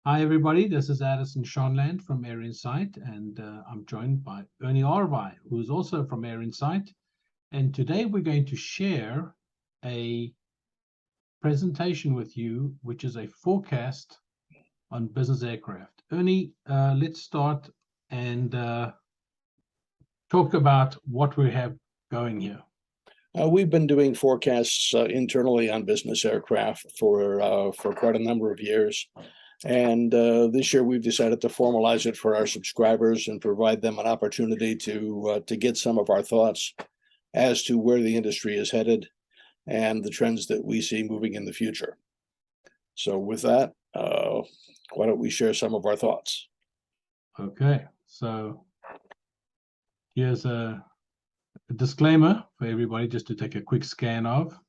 Hi, everybody. This is Addison Shonland from AirInsight, and I'm joined by Ernie Arvai, who is also from AirInsight. And today we're going to share a presentation with you, which is a forecast on business aircraft. Ernie, let's start and talk about what we have going here. We've been doing forecasts internally on business aircraft for quite a number of years. And this year we've decided to formalize it for our subscribers and provide them an opportunity to get some of our thoughts as to where the industry is headed and the trends that we see moving in the future. So with that, why don't we share some of our thoughts? Okay, so here's a disclaimer for everybody just to take a quick scan of.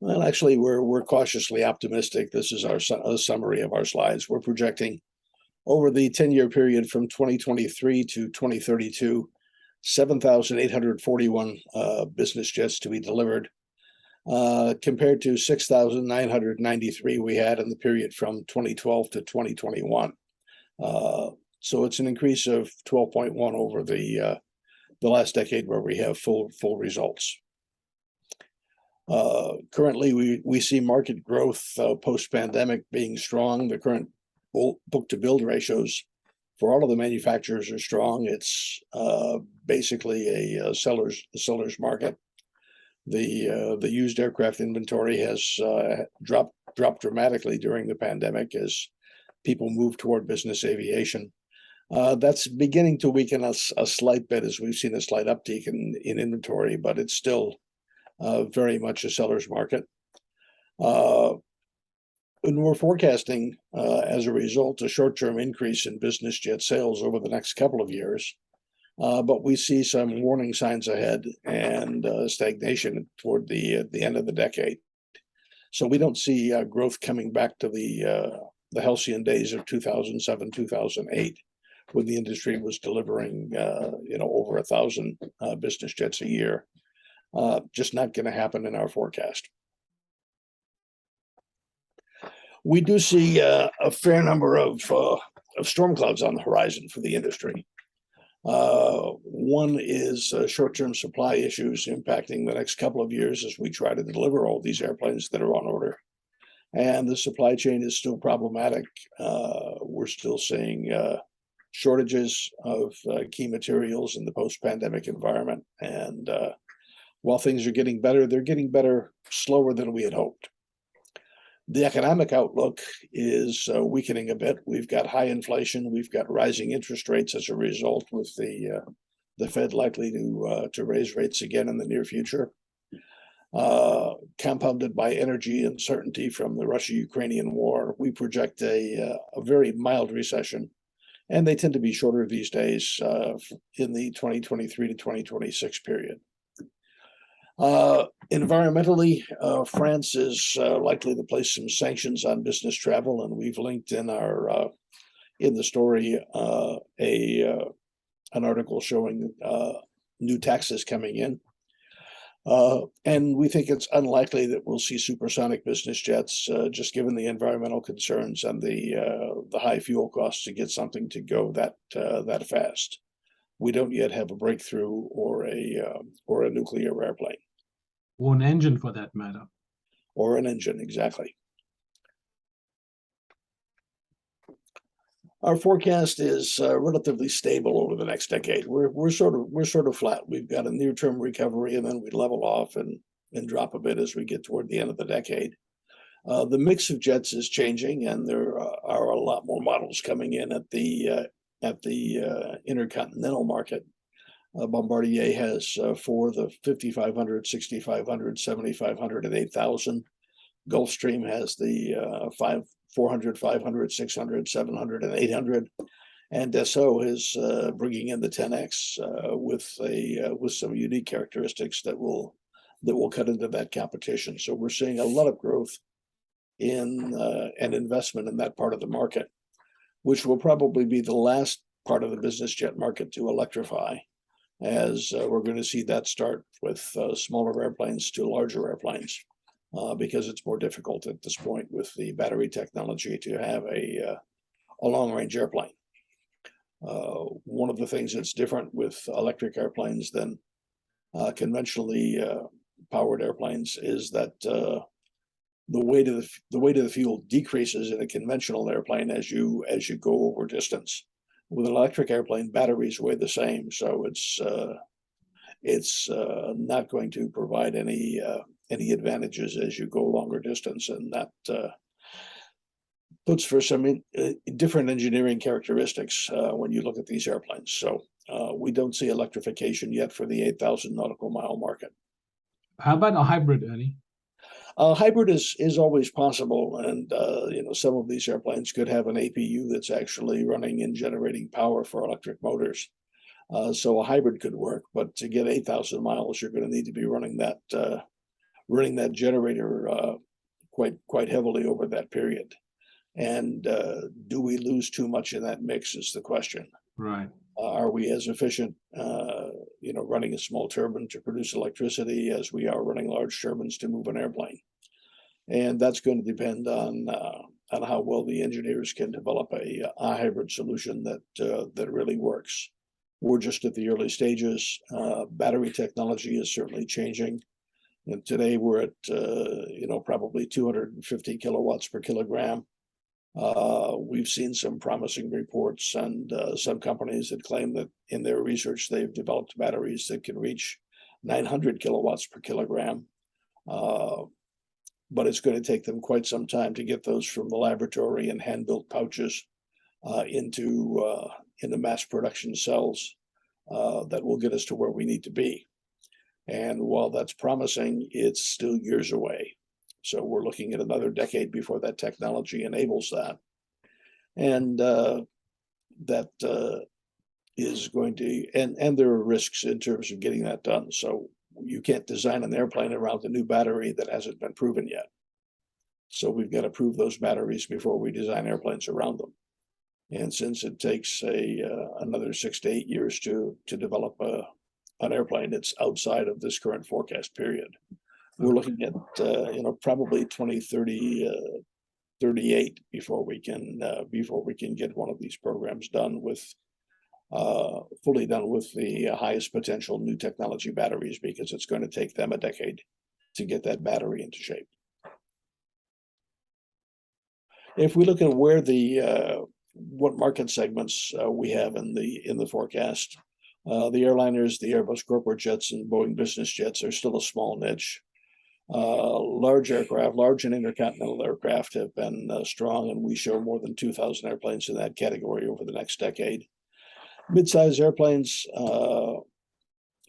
Well, actually, we're cautiously optimistic. This is a summary of our slides. We're projecting over the 10-year period from 2023 to 2032, 7,841 business jets to be delivered, compared to 6,993 we had in the period from 2012 to 2021. So it's an increase of 12.1 over the last decade, where we have full results. Currently, we see market growth post-pandemic being strong. The current book-to-build ratios for all of the manufacturers are strong. It's basically a seller's market. The used aircraft inventory has dropped dramatically during the pandemic as people move toward business aviation. That's beginning to weaken us a slight bit, as we've seen a slight uptick in inventory, but it's still very much a seller's market. And we're forecasting, as a result, a short-term increase in business jet sales over the next couple of years. But we see some warning signs ahead and stagnation toward the end of the decade. So we don't see growth coming back to the halcyon days of 2007, 2008, when the industry was delivering over 1,000 business jets a year. Just not going to happen in our forecast. We do see a fair number of storm clouds on the horizon for the industry. One is short-term supply issues impacting the next couple of years as we try to deliver all these airplanes that are on order. And the supply chain is still problematic. We're still seeing shortages of key materials in the post-pandemic environment. And while things are getting better, they're getting better slower than we had hoped. The economic outlook is weakening a bit. We've got high inflation. We've got rising interest rates as a result, with the Fed likely to raise rates again in the near future. Compounded by energy uncertainty from the Russia-Ukrainian war, we project a very mild recession, and they tend to be shorter these days in the 2023 to 2026 period. Environmentally, France is likely to place some sanctions on business travel, and we've linked in the story an article showing new taxes coming in. And we think it's unlikely that we'll see supersonic business jets, just given the environmental concerns and the high fuel costs to get something to go that fast. We don't yet have a breakthrough or a nuclear airplane. Or an engine, for that matter. Or an engine, exactly. Our forecast is relatively stable over the next decade. We're sort of flat. We've got a near-term recovery, and then we level off and drop a bit as we get toward the end of the decade. The mix of jets is changing, and there are a lot more models coming in at the intercontinental market. Bombardier has for the 5,500, 6,500, 7,500, and 8,000. Gulfstream has the 400, 500, 600, 700, and 800. And Dassault is bringing in the 10X with some unique characteristics that will cut into that competition. So we're seeing a lot of growth in and investment in that part of the market, which will probably be the last part of the business jet market to electrify, as we're going to see that start with smaller airplanes to larger airplanes, because it's more difficult at this point with the battery technology to have a a long-range airplane. One of the things that's different with electric airplanes than conventionally powered airplanes is that the weight of the fuel decreases in a conventional airplane as you go over distance. With an electric airplane, batteries weigh the same, so it's not going to provide any advantages as you go longer distance, and that puts for some different engineering characteristics when you look at these airplanes. So we don't see electrification yet for the 8,000 nautical mile market. How about a hybrid, Ernie? Hybrid is always possible, and some of these airplanes could have an APU that's actually running and generating power for electric motors. So a hybrid could work, but to get 8,000 miles, you're going to need to be running that generator quite heavily over that period. And do we lose too much in that mix is the question. Right. Are we as efficient, running a small turbine to produce electricity as we are running large turbines to move an airplane? And that's going to depend on how well the engineers can develop a hybrid solution that really works. We're just at the early stages. Battery technology is certainly changing. And today we're at probably 250 kilowatts per kilogram. We've seen some promising reports and some companies that claim that in their research they've developed batteries that can reach 900 kilowatts per kilogram. But it's going to take them quite some time to get those from the laboratory and hand-built pouches into mass production cells that will get us to where we need to be. And while that's promising, it's still years away. So we're looking at another decade before that technology enables that. And that is going to, and there are risks in terms of getting that done. So you can't design an airplane around a new battery that hasn't been proven yet. So we've got to prove those batteries before we design airplanes around them. And since it takes another 6 to 8 years to develop an airplane, it's outside of this current forecast period. We're looking at probably 2030, 38 before we can get one of these programs done with fully done with the highest potential new technology batteries, because it's going to take them a decade to get that battery into shape. If we look at where what market segments we have in the forecast, the airliners, the Airbus corporate jets, and Boeing business jets are still a small niche. Large aircraft, large and intercontinental aircraft have been strong, and we show more than 2,000 airplanes in that category over the next decade. Mid-size airplanes, a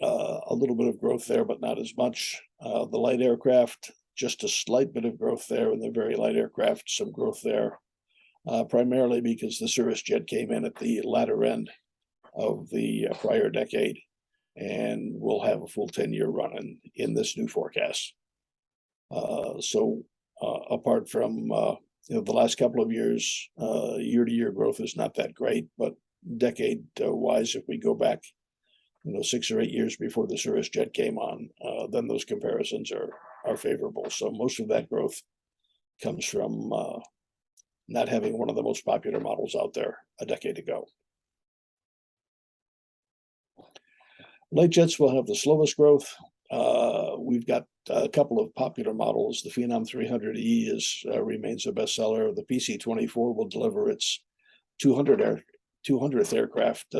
little bit of growth there, but not as much. The light aircraft, just a slight bit of growth there, and the very light aircraft, some growth there, primarily because the Cirrus jet came in at the latter end of the prior decade, and we'll have a full 10-year run in this new forecast. So apart from the last couple of years, year-to-year growth is not that great, but decade-wise, if we go back 6 or 8 years before the Cirrus jet came on, then those comparisons are favorable. So most of that growth comes from not having one of the most popular models out there a decade ago. Light jets will have the slowest growth. We've got a couple of popular models. The Phenom 300E remains a bestseller. The PC-24 will deliver its 200th aircraft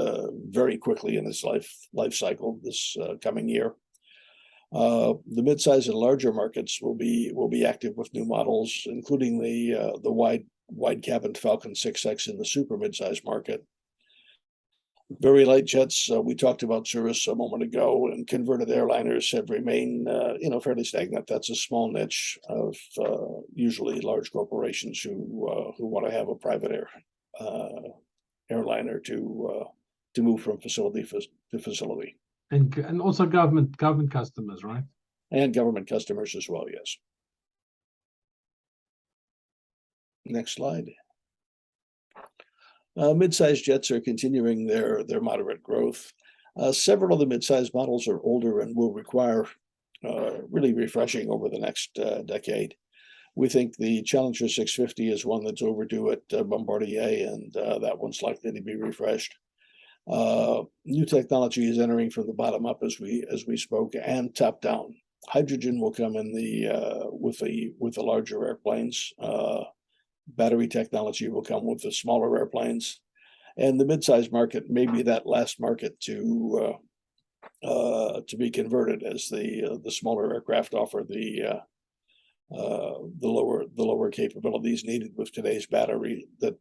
very quickly in its life cycle this coming year. The midsize and larger markets will be active with new models, including the wide cabin Falcon 6X in the super midsize market. Very light jets, we talked about Cirrus a moment ago, and converted airliners have remained fairly stagnant. That's a small niche of usually large corporations who want to have a private airliner to move from facility to facility. And also government customers, right? And government customers as well, yes. Next slide. Mid-size jets are continuing their moderate growth. Several of the mid-size models are older and will require really refreshing over the next decade. We think the Challenger 650 is one that's overdue at Bombardier, and that one's likely to be refreshed. New technology is entering from the bottom up as we spoke, and top down. Hydrogen will come in with the larger airplanes. Battery technology will come with the smaller airplanes, and the mid-size market may be that last market to be converted, as the smaller aircraft offer the lower capabilities needed with today's battery that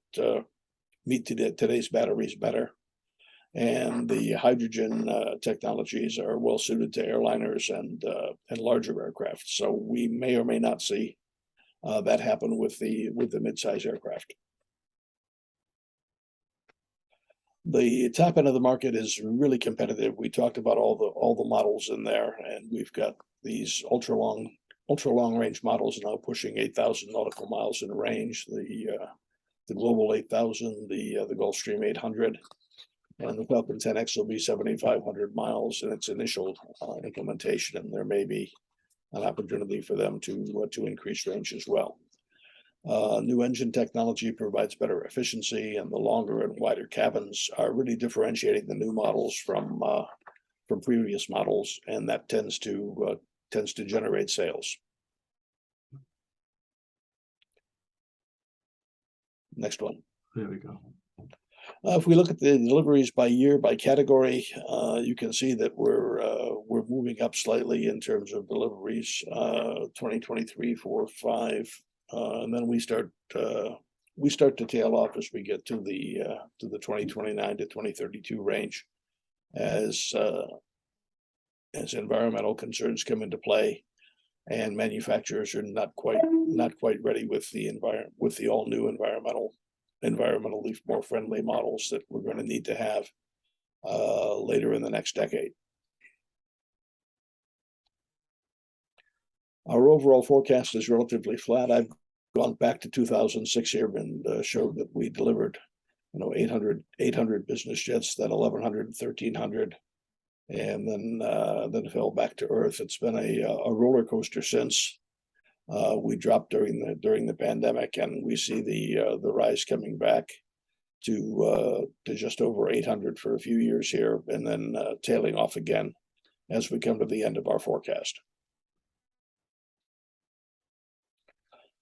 meet today's batteries better. And the hydrogen technologies are well suited to airliners and larger aircraft. So we may or may not see that happen with the mid-size aircraft. The top end of the market is really competitive. We talked about all the models in there, and we've got these ultra long range models now pushing 8,000 nautical miles in range. The Global 8000, the Gulfstream 800. And the Falcon 10X will be 7,500 miles in its initial implementation, and there may be an opportunity for them to increase range as well. New engine technology provides better efficiency, and the longer and wider cabins are really differentiating the new models from previous models, and that tends to generate sales. Next one. There we go. If we look at the deliveries by year, by category, you can see that we're moving up slightly in terms of deliveries. 2023, 4, 5, and then we start to tail off as we get to the 2029 to 2032 range, as environmental concerns come into play, and manufacturers are not quite ready with the all new environmentally more friendly models that we're going to need to have later in the next decade. Our overall forecast is relatively flat. I've gone back to 2006 here and showed that we delivered 800 business jets, then 1,100 and 1,300, and then fell back to earth. It's been a roller coaster since. We dropped during the pandemic, and we see the rise coming back to just over 800 for a few years here, and then tailing off again as we come to the end of our forecast.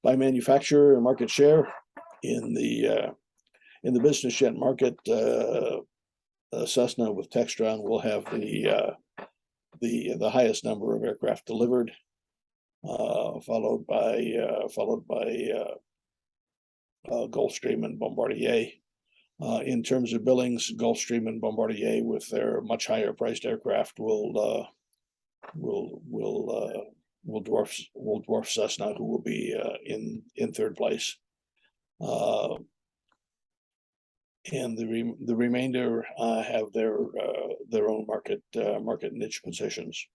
By manufacturer and market share, in the business jet market, Cessna with Textron will have the highest number of aircraft delivered, followed by Gulfstream and Bombardier. In terms of billings, Gulfstream and Bombardier, with their much higher priced aircraft, will dwarf Cessna, who will be in third place. And the remainder have their own market niche positions.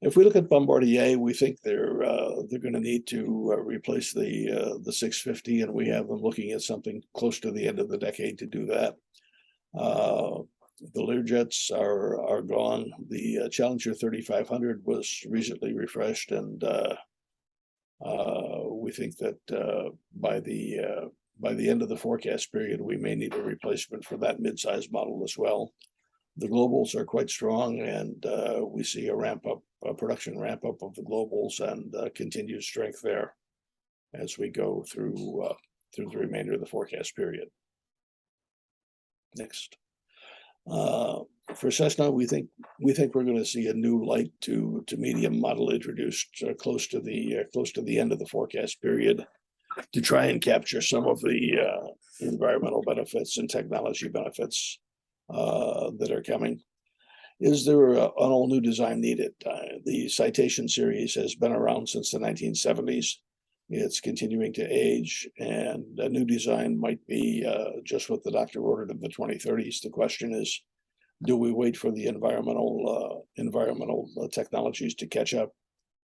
If we look at Bombardier, we think they're going to need to replace the 650, and we have them looking at something close to the end of the decade to do that. The Learjets are gone. The Challenger 3500 was recently refreshed, and we think that by the end of the forecast period, we may need a replacement for that mid-size model as well. The Globals are quite strong, and we see a production ramp up of the Globals, and continued strength there as we go through the remainder of the forecast period. Next. For Cessna, we think we're going to see a new light to medium model introduced close to the end of the forecast period, to try and capture some of the environmental benefits and technology benefits that are coming. Is there an all new design needed? The Citation series has been around since the 1970s. It's continuing to age, and a new design might be just what the doctor ordered in the 2030s. The question is, do we wait for the environmental technologies to catch up,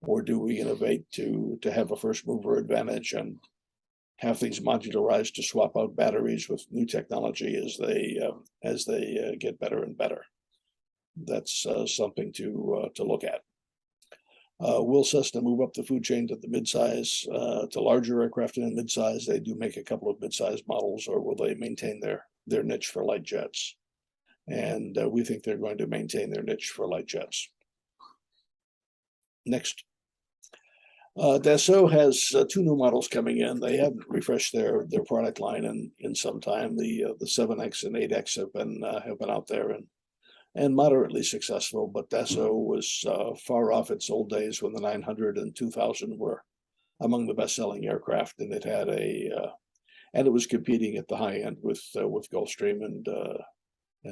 or do we innovate to have a first mover advantage and have things modularized to swap out batteries with new technology as they get better and better? That's something to look at. Will Cessna move up the food chain to the midsize, to larger aircraft in the midsize? They do make a couple of midsize models, or will they maintain their niche for light jets? And we think they're going to maintain their niche for light jets. Next. Dassault has two new models coming in. They haven't refreshed their product line in some time. The 7X and 8X have been out there and moderately successful, but Dassault was far off its old days when the 900 and 2000 were among the best-selling aircraft, and it had and it was competing at the high end with Gulfstream and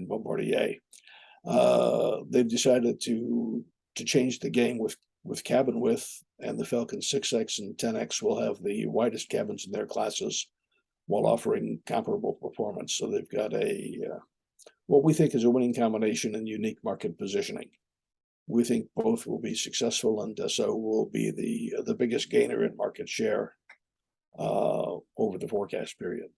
Bombardier. They've decided to change the game with cabin width, and the Falcon 6X and 10X will have the widest cabins in their classes while offering comparable performance. So they've got what we think is a winning combination and unique market positioning. We think both will be successful, and Dassault will be the biggest gainer in market share over the forecast period.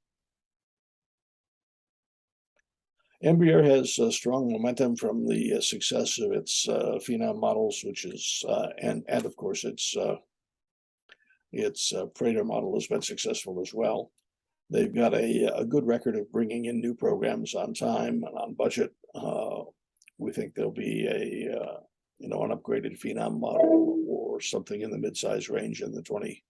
Embraer has strong momentum from the success of its Phenom models, which is and of course its Praetor model has been successful as well. They've got a good record of bringing in new programs on time and on budget. We think there'll be an upgraded Phenom model or something in the midsize range in the 20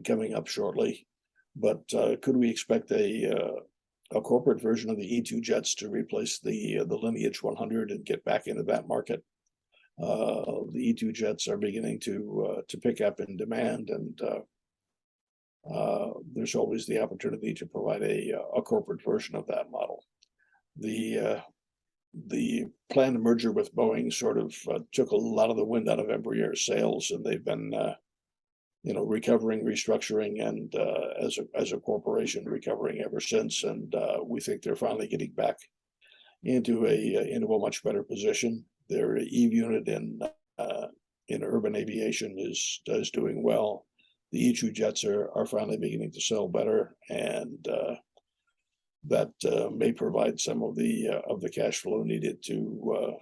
coming up shortly. But could we expect a corporate version of the E2 jets to replace the Lineage 100 and get back into that market? The E2 jets are beginning to pick up in demand, and there's always the opportunity to provide a corporate version of that model. The planned merger with Boeing sort of took a lot of the wind out of Embraer's sails, and they've been recovering, restructuring, and as a corporation recovering ever since. And we think they're finally getting back into a much better position. Their Eve unit in urban aviation is doing well. The E2 jets are finally beginning to sell better, and that may provide some of the cash flow needed to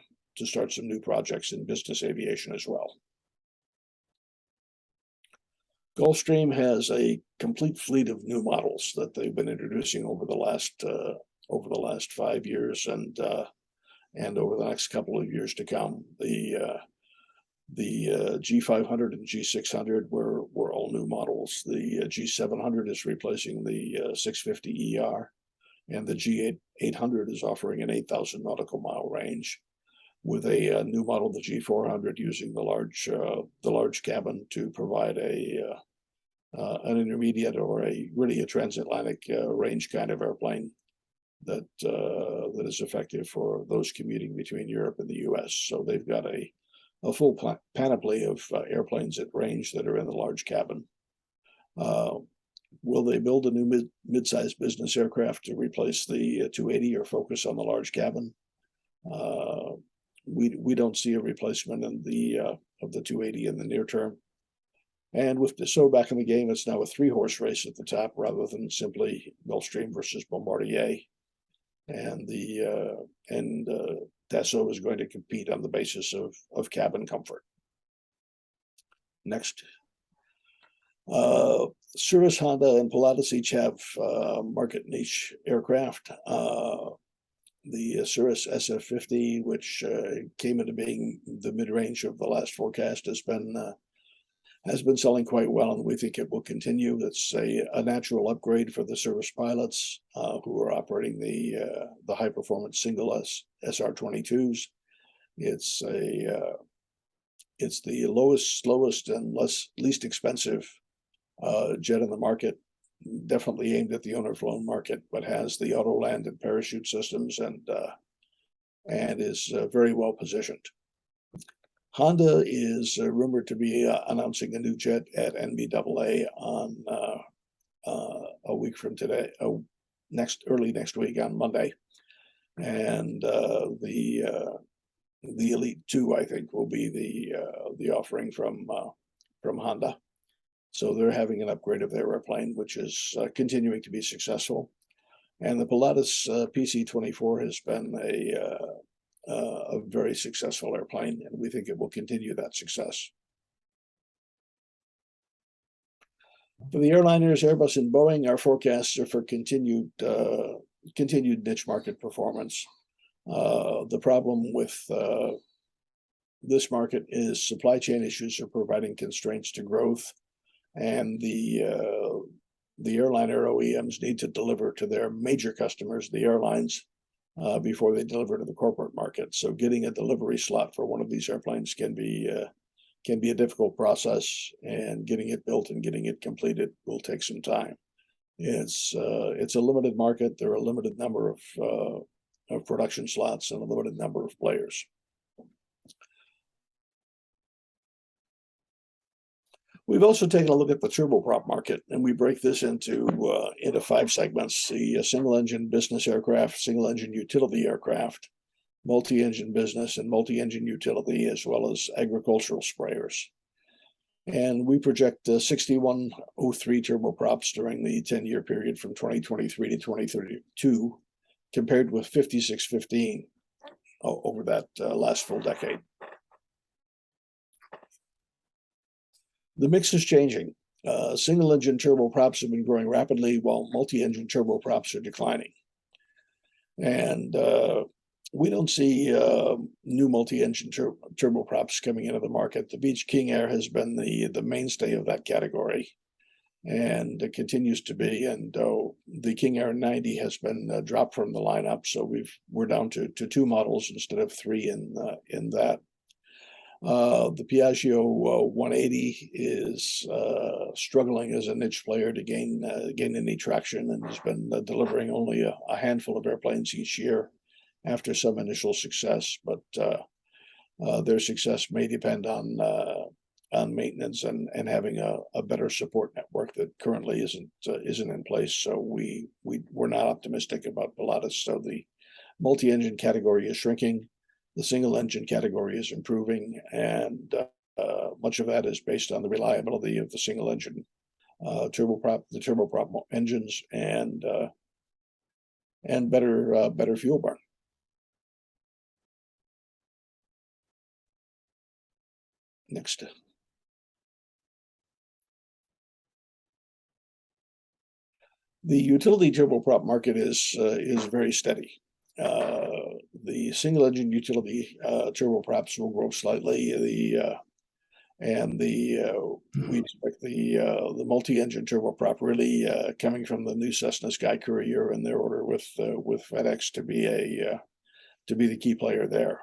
start some new projects in business aviation as well. Gulfstream has a complete fleet of new models that they've been introducing over the last 5 years and over the next couple of years to come. The G500 and G600 were all new models. The G700 is replacing the 650ER, and the G800 is offering an 8,000 nautical mile range, with a new model, the G400, using the large cabin to provide an intermediate or really a transatlantic range kind of airplane that is effective for those commuting between Europe and the U.S. So they've got a full panoply of airplanes at range that are in the large cabin. Will they build a new mid-sized business aircraft to replace the 280 or focus on the large cabin? We don't see a replacement of the 280 in the near term. And with Dassault back in the game, it's now a 3-horse race at the top rather than simply Gulfstream versus Bombardier. And Dassault is going to compete on the basis of cabin comfort. Next. Cirrus, Honda, and Pilatus each have market niche aircraft. The Cirrus SF-50, which came into being the mid-range of the last forecast, has been selling quite well, and we think it will continue. It's a natural upgrade for the Cirrus pilots who are operating the high-performance single SR-22s. It's the lowest, slowest, and least expensive jet in the market, definitely aimed at the owner-flown market, but has the auto land and parachute systems and is very well positioned. Honda is rumored to be announcing a new jet at NBAA on a week from today, early next week on Monday, and the Elite 2, I think, will be the offering from Honda. So they're having an upgrade of their airplane, which is continuing to be successful. And the Pilatus PC-24 has been a very successful airplane, and we think it will continue that success. For the airliners, Airbus and Boeing, our forecasts are for continued niche market performance. The problem with this market is supply chain issues are providing constraints to growth, and the airliner OEMs need to deliver to their major customers, the airlines, before they deliver to the corporate market. So getting a delivery slot for one of these airplanes can be a difficult process, and getting it built and getting it completed will take some time. It's a limited market. There are a limited number of production slots and a limited number of players. We've also taken a look at the turboprop market, and we break this into 5 segments: the single-engine business aircraft, single-engine utility aircraft, multi-engine business, and multi-engine utility, as well as agricultural sprayers. And we project 6103 turboprops during the 10-year period from 2023 to 2032, compared with 5615 over that last full decade. The mix is changing. Single-engine turboprops have been growing rapidly, while multi-engine turboprops are declining. And we don't see new multi-engine turboprops coming into the market. The Beech King Air has been the mainstay of that category, and it continues to be. And the King Air 90 has been dropped from the lineup, so we're down to 2 models instead of 3 in that. The Piaggio 180 is struggling as a niche player to gain any traction, and has been delivering only a handful of airplanes each year after some initial success. But their success may depend on maintenance and having a better support network that currently isn't in place. So we're not optimistic about Pilatus. So the multi-engine category is shrinking. The single-engine category is improving, and much of that is based on the reliability of the single-engine turboprop engines, and better fuel burn. Next. The utility turboprop market is very steady. The single-engine utility turboprops will grow slightly. We expect the multi-engine turboprop really coming from the new Cessna Sky Courier and their order with FedEx to be the key player there.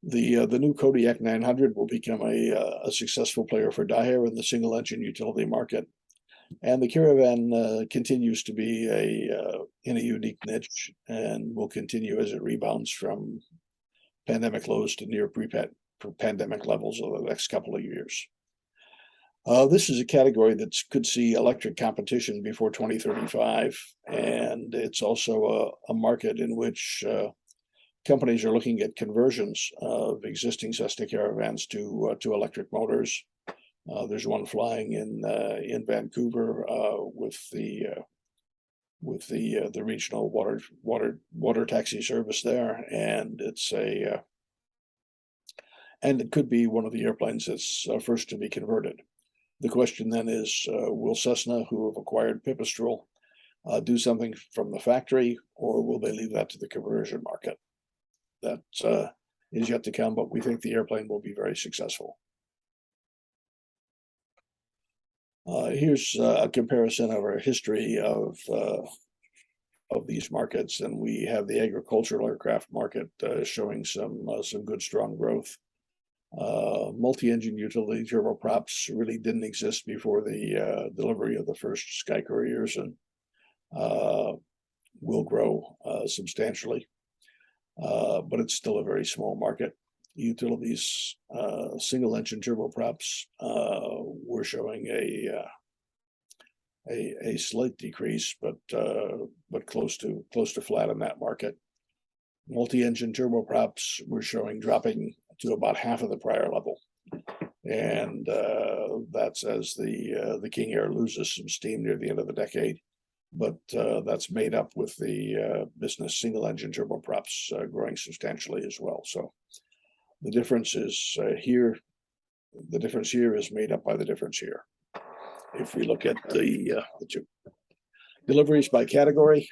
The new Kodiak 900 will become a successful player for Daher in the single-engine utility market. And the Caravan continues to be in a unique niche, and will continue as it rebounds from pandemic lows to near pre-pandemic levels over the next couple of years. This is a category that could see electric competition before 2035, and it's also a market in which companies are looking at conversions of existing Cessna Caravans to electric motors. There's one flying in Vancouver with the regional water taxi service there, and it could be one of the airplanes that's first to be converted. The question then is, will Cessna, who have acquired Pipistrel, do something from the factory, or will they leave that to the conversion market? That is yet to come, but we think the airplane will be very successful. Here's a comparison of our history of these markets, and we have the agricultural aircraft market showing some good strong growth. Multi-engine utility turboprops really didn't exist before the delivery of the first Sky Couriers, and will grow substantially, but it's still a very small market. Utilities, single-engine turboprops were showing a slight decrease, but close to flat in that market. Multi-engine turboprops were dropping to about half of the prior level, and that's as the King Air loses some steam near the end of the decade. but that's made up with the business single engine turboprops growing substantially as well. So the difference is here. The difference here is made up by the difference here. If we look at the two deliveries by category,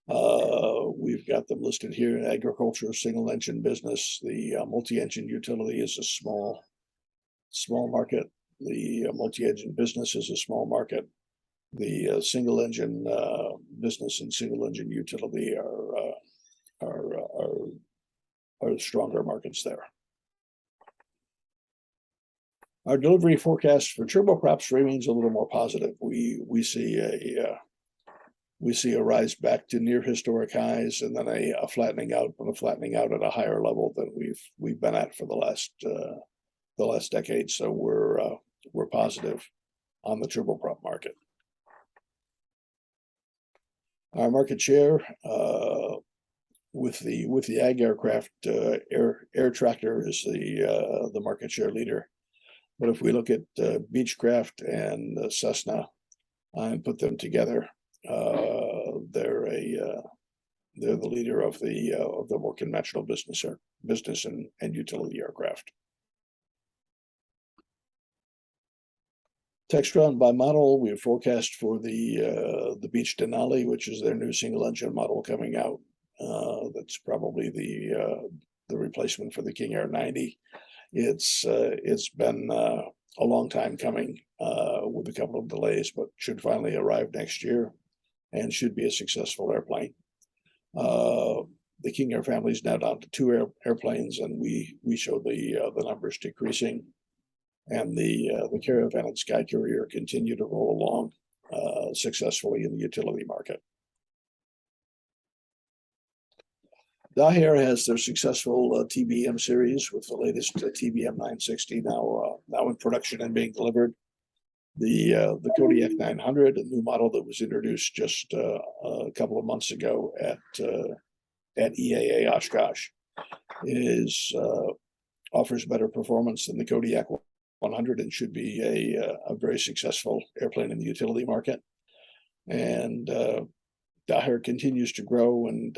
we've got them listed here. Agriculture, single engine business. The multi-engine utility is a small market. The multi-engine business is a small market. The single engine business and single engine utility are stronger markets there. Our delivery forecast for turboprops remains a little more positive. We see a rise back to near historic highs, and then a flattening out, but a flattening out at a higher level than we've been at for the last decade. So we're positive on the turboprop market. Our market share with the ag aircraft, air tractor is the market share leader. But if we look at Beechcraft and Cessna and put them together, they're the leader of the more conventional business and utility aircraft. Textron by model, we have forecast for the Beech Denali, which is their new single engine model coming out. That's probably the replacement for the King Air 90. It's been a long time coming with a couple of delays, but should finally arrive next year and should be a successful airplane. The King Air family is now down to 2 airplanes, and we show the numbers decreasing. And the Caravan and Sky Courier continue to roll along successfully in the utility market. Daher has their successful TBM series with the latest TBM 960 now in production and being delivered. The Kodiak 900, a new model that was introduced just a couple of months ago at EAA Oshkosh, offers better performance than the Kodiak 100 and should be a very successful airplane in the utility market. And Daher continues to grow, and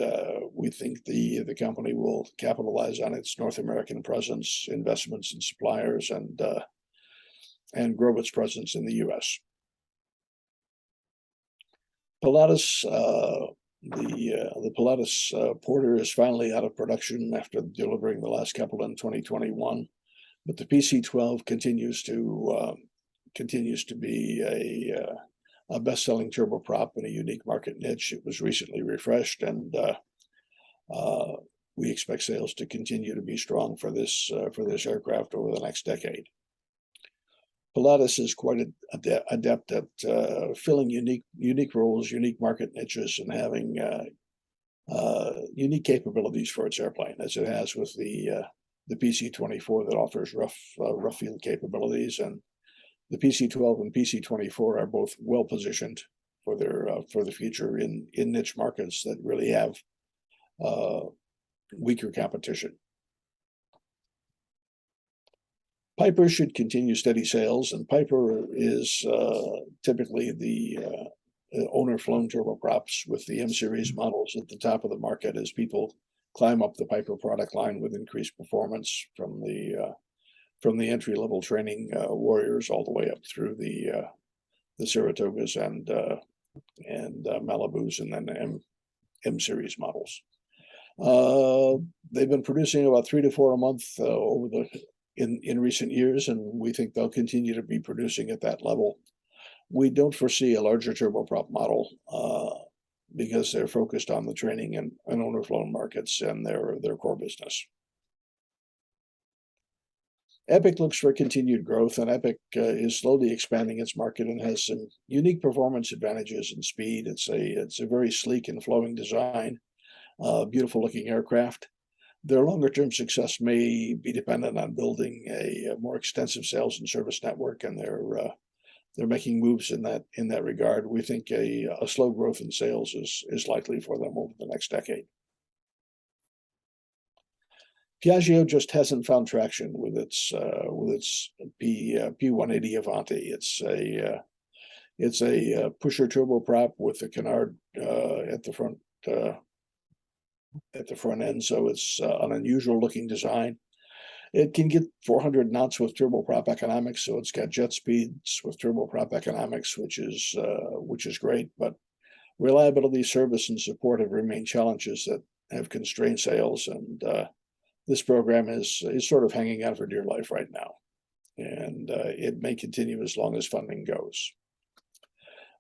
we think the company will capitalize on its North American presence, investments in suppliers, and grow its presence in the U.S. Pilatus, the Pilatus Porter is finally out of production after delivering the last couple in 2021, but the PC-12 continues to be a best-selling turboprop in a unique market niche. It was recently refreshed, and we expect sales to continue to be strong for this aircraft over the next decade. Pilatus is quite adept at filling unique roles, unique market niches, and having unique capabilities for its airplane, as it has with the PC-24 that offers rough field capabilities, and the PC-12 and PC-24 are both well positioned for the future in niche markets that really have weaker competition. Piper should continue steady sales, and Piper is typically the owner-flown turboprops with the M-series models at the top of the market as people climb up the Piper product line with increased performance from the entry-level training Warriors all the way up through the Saratogas and Malibus, and then M-series models. They've been producing about 3 to 4 a month in recent years, and we think they'll continue to be producing at that level. We don't foresee a larger turboprop model because they're focused on the training and owner-flown markets and their core business. Epic looks for continued growth, and Epic is slowly expanding its market and has some unique performance advantages and speed. It's a very sleek and flowing design, beautiful looking aircraft. Their longer-term success may be dependent on building a more extensive sales and service network, and they're making moves in that regard. We think a slow growth in sales is likely for them over the next decade. Piaggio just hasn't found traction with its P180 Avanti. It's a pusher turboprop with a canard at the front end, so it's an unusual looking design. It can get 400 knots with turboprop economics, so it's got jet speeds with turboprop economics, which is great. But reliability, service, and support have remained challenges that have constrained sales, and this program is sort of hanging on for dear life right now, and it may continue as long as funding goes.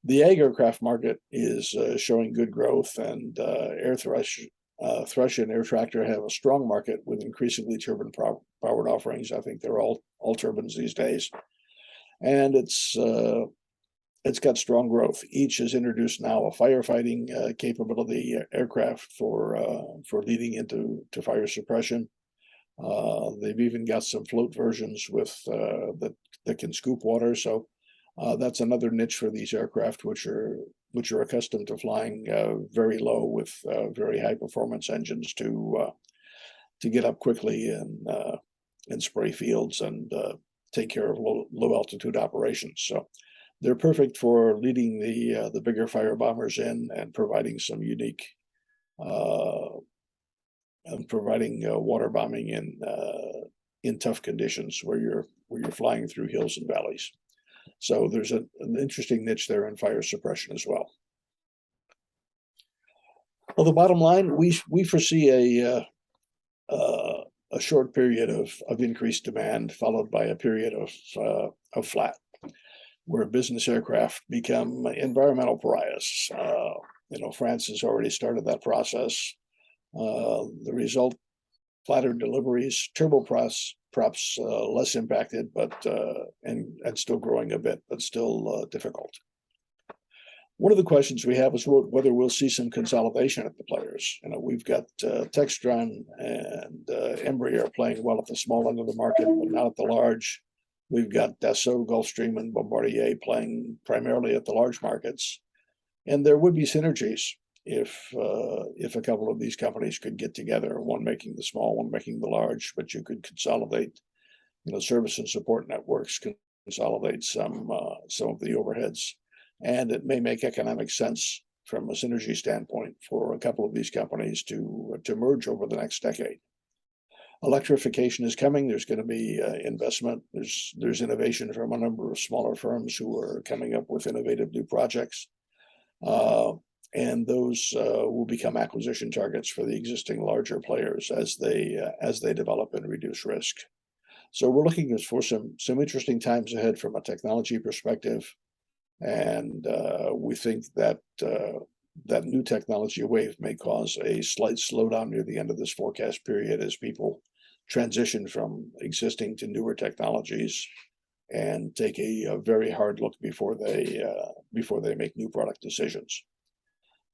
The ag aircraft market is showing good growth, and air thrush and air tractor have a strong market with increasingly turbine-powered offerings. I think they're all turbines these days, and it's got strong growth. Each has introduced now a firefighting capability aircraft for leading into fire suppression. They've even got some float versions with that can scoop water. So that's another niche for these aircraft, which are accustomed to flying very low with very high performance engines to get up quickly and spray fields and take care of low altitude operations. So they're perfect for leading the bigger fire bombers in and providing some unique water bombing in tough conditions where you're flying through hills and valleys. So there's an interesting niche there in fire suppression as well. Well, the bottom line, we foresee a short period of increased demand, followed by a period of flat, where business aircraft become environmental pariahs. France has already started that process. The result, flatter deliveries, turboprops less impacted, but and still growing a bit, but still difficult. One of the questions we have is whether we'll see some consolidation at the players. We've got Textron and Embraer playing well at the small end of the market, but not at the large. We've got Dassault, Gulfstream, and Bombardier playing primarily at the large markets, and there would be synergies if a couple of these companies could get together, one making the small, one making the large, but you could consolidate, service and support networks, consolidate some of the overheads, and it may make economic sense from a synergy standpoint for a couple of these companies to merge over the next decade. Electrification is coming. There's going to be investment. There's innovation from a number of smaller firms who are coming up with innovative new projects. And those will become acquisition targets for the existing larger players as they develop and reduce risk. So we're looking for some interesting times ahead from a technology perspective, and we think that that new technology wave may cause a slight slowdown near the end of this forecast period as people transition from existing to newer technologies and take a very hard look before they make new product decisions.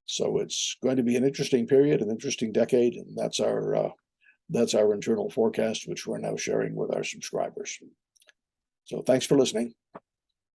So it's going to be an interesting period, an interesting decade, and that's our internal forecast, which we're now sharing with our subscribers. So thanks for listening.